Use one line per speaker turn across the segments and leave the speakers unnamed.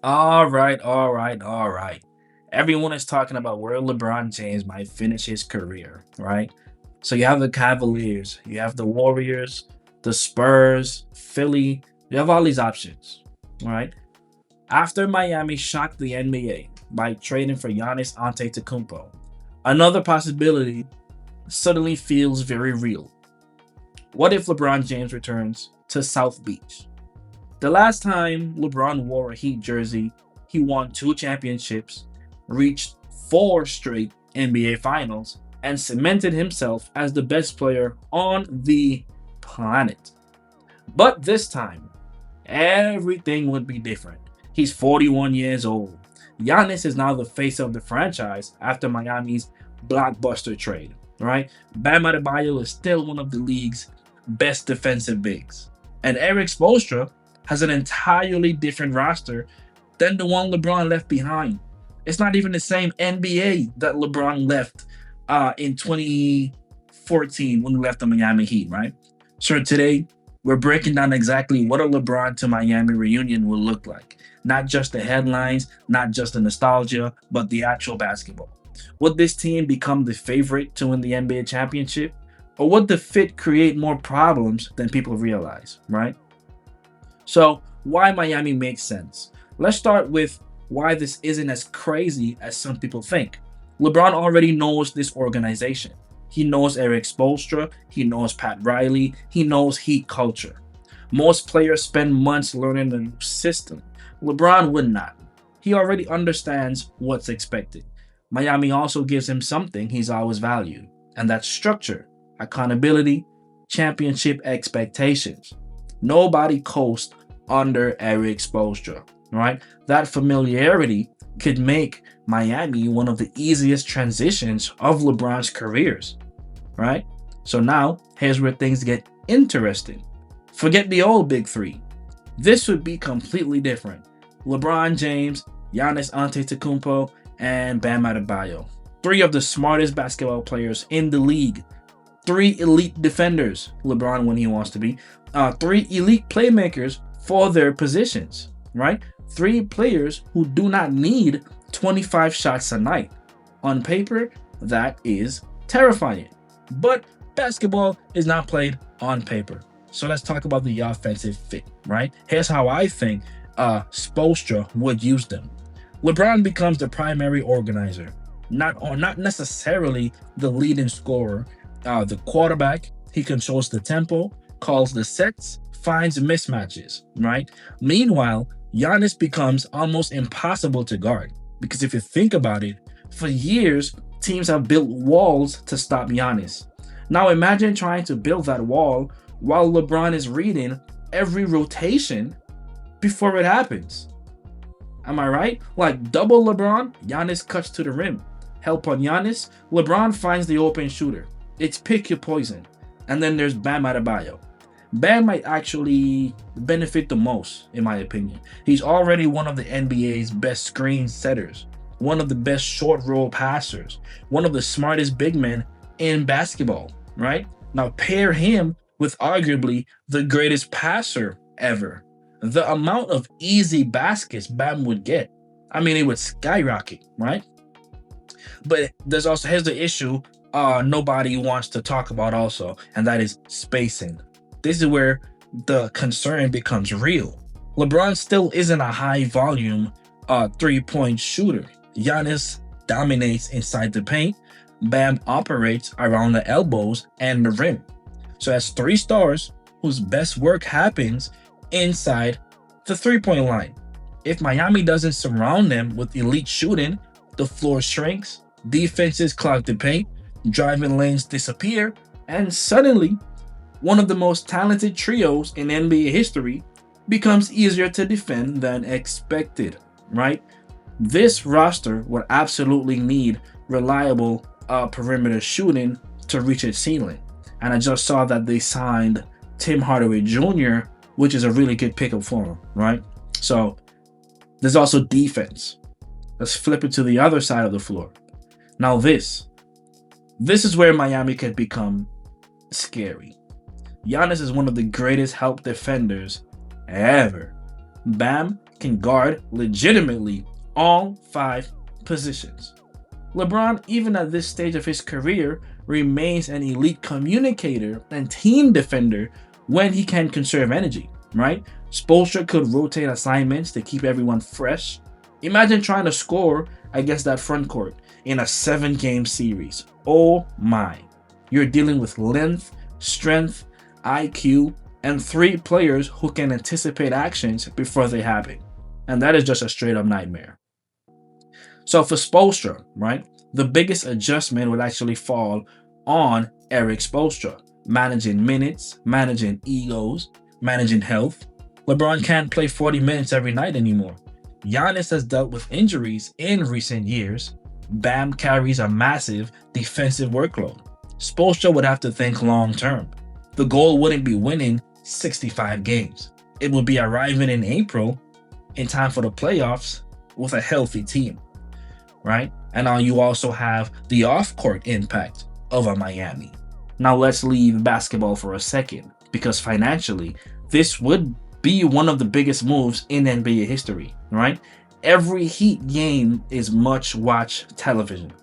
All right. Everyone is talking about where LeBron James might finish his career, right? So you have the Cavaliers, you have the Warriors, the Spurs, Philly. You have all these options, all right? After Miami shocked the NBA by trading for Giannis Antetokounmpo, another possibility suddenly feels very real. What if LeBron James returns to South Beach? The last time LeBron wore a Heat jersey, he won two championships, reached four straight NBA finals, and cemented himself as the best player on the planet. But this time, everything would be different. He's 41 years old. Giannis is now the face of the franchise after Miami's blockbuster trade, right? Bam Adebayo is still one of the league's best defensive bigs. And Erik Spoelstra has an entirely different roster than the one LeBron left behind. It's not even the same NBA that LeBron left in 2014 when he left the Miami Heat, right? So today, we're breaking down exactly what a LeBron to Miami reunion will look like. Not just the headlines, not just the nostalgia, but the actual basketball. Would this team become the favorite to win the NBA championship? Or would the fit create more problems than people realize, right? So, why Miami makes sense. Let's start with why this isn't as crazy as some people think. LeBron already knows this organization. He knows Eric Spoelstra, he knows Pat Riley, he knows Heat culture. Most players spend months learning the new system. LeBron would not. He already understands what's expected. Miami also gives him something he's always valued, and that's structure, accountability, championship expectations. Nobody coasts under Erik Spoelstra, right? That familiarity could make Miami one of the easiest transitions of LeBron's careers, right? So now, here's where things get interesting. Forget the old big three. This would be completely different. LeBron James, Giannis Antetokounmpo, and Bam Adebayo. Three of the smartest basketball players in the league. Three elite defenders, LeBron when he wants to be. Three elite playmakers for their positions, right? Three players who do not need 25 shots a night. On paper, that is terrifying. But basketball is not played on paper. So let's talk about the offensive fit, right? Here's how I think Spoelstra would use them. LeBron becomes the primary organizer, not necessarily the leading scorer. The quarterback, he controls the tempo, calls the sets, finds mismatches, right? Meanwhile, Giannis becomes almost impossible to guard because if you think about it, for years teams have built walls to stop Giannis. Now imagine trying to build that wall while LeBron is reading every rotation before it happens. Am I right? Like double LeBron, Giannis cuts to the rim. Help on Giannis, LeBron finds the open shooter. It's pick your poison. And then there's Bam Adebayo. Bam might actually benefit the most, in my opinion. He's already one of the NBA's best screen setters, one of the best short roll passers, one of the smartest big men in basketball, right? Now pair him with arguably the greatest passer ever. The amount of easy baskets Bam would get, I mean, it would skyrocket, right? But here's the issue nobody wants to talk about also, and that is spacing. This is where the concern becomes real. LeBron still isn't a high volume 3-point shooter. Giannis dominates inside the paint. Bam operates around the elbows and the rim. So that's three stars whose best work happens inside the 3-point line. If Miami doesn't surround them with elite shooting, the floor shrinks, defenses clog the paint, driving lanes disappear, and suddenly, one of the most talented trios in NBA history becomes easier to defend than expected, right? This roster would absolutely need reliable perimeter shooting to reach its ceiling. And I just saw that they signed Tim Hardaway Jr., which is a really good pickup for him, right? So there's also defense. Let's flip it to the other side of the floor. Now this is where Miami could become scary. Giannis is one of the greatest help defenders ever. Bam can guard legitimately all 5 positions. LeBron, even at this stage of his career, remains an elite communicator and team defender when he can conserve energy, right? Spoelstra could rotate assignments to keep everyone fresh. Imagine trying to score against that front court in a 7-game series. Oh my. You're dealing with length, strength, IQ, and 3 players who can anticipate actions before they happen. And that is just a straight up nightmare. So for Spoelstra, right, the biggest adjustment would actually fall on Erik Spoelstra, managing minutes, managing egos, managing health. LeBron can't play 40 minutes every night anymore. Giannis has dealt with injuries in recent years. Bam carries a massive defensive workload. Spoelstra would have to think long term. The goal wouldn't be winning 65 games. It would be arriving in April in time for the playoffs with a healthy team, right? And now you also have the off-court impact of a Miami. Now let's leave basketball for a second, because financially, this would be one of the biggest moves in NBA history, right? Every Heat game is much-watched television.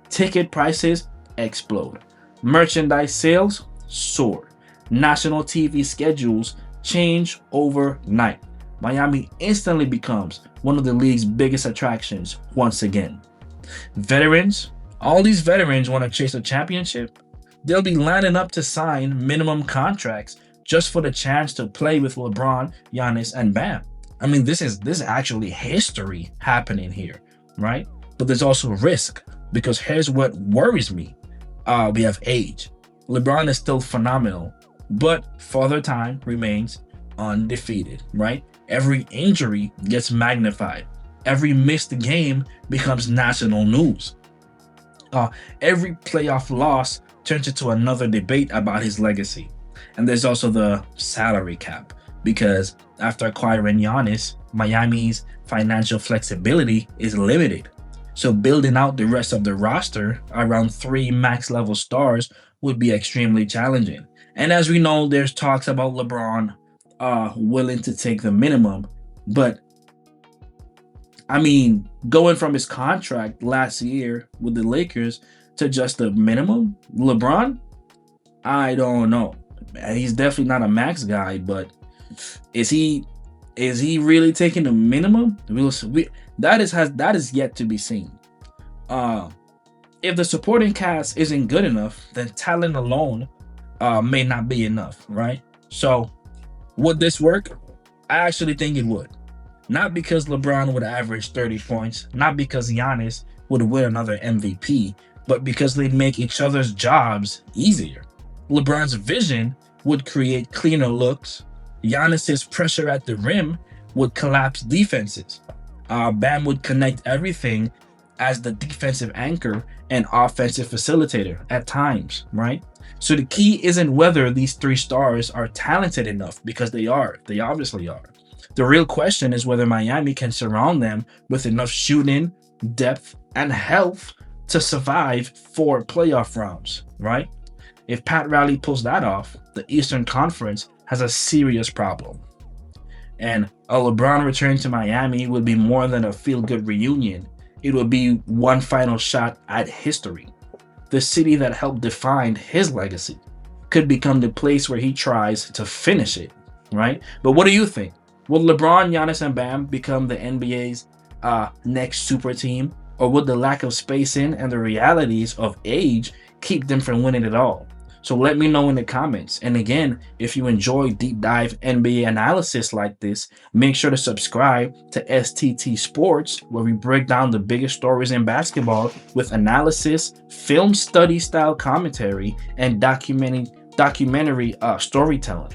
Ticket prices explode. Merchandise sales soar. National TV schedules change overnight. Miami instantly becomes one of the league's biggest attractions once again. Veterans, all these veterans want to chase a championship. They'll be lining up to sign minimum contracts just for the chance to play with LeBron, Giannis, and Bam. I mean, this is actually history happening here, right? But there's also risk, because here's what worries me. We have age. LeBron is still phenomenal, but Father Time remains undefeated, right? Every injury gets magnified. Every missed game becomes national news. Every playoff loss turns into another debate about his legacy. And there's also the salary cap, because after acquiring Giannis, Miami's financial flexibility is limited. So building out the rest of the roster around 3 max level stars would be extremely challenging. And as we know, there's talks about LeBron willing to take the minimum. But I mean, going from his contract last year with the Lakers to just the minimum, LeBron, I don't know. He's definitely not a max guy, but is he really taking the minimum? That is yet to be seen. If the supporting cast isn't good enough, then talent alone may not be enough, right? So would this work? I actually think it would. Not because LeBron would average 30 points, not because Giannis would win another MVP, but because they'd make each other's jobs easier. LeBron's vision would create cleaner looks. Giannis's pressure at the rim would collapse defenses. Bam would connect everything as the defensive anchor and offensive facilitator at times, right? So the key isn't whether these 3 stars are talented enough, because they are. They obviously are. The real question is whether Miami can surround them with enough shooting, depth, and health to survive 4 playoff rounds, right? If Pat Riley pulls that off, the Eastern Conference has a serious problem. And a LeBron return to Miami would be more than a feel-good reunion. It would be one final shot at history. The city that helped define his legacy could become the place where he tries to finish it, right? But what do you think? Will LeBron, Giannis, and Bam become the NBA's next super team? Or would the lack of spacing and the realities of age keep them from winning it all? So let me know in the comments. And again, if you enjoy deep dive NBA analysis like this, make sure to subscribe to STT Sports, where we break down the biggest stories in basketball with analysis, film study style commentary, and documentary storytelling.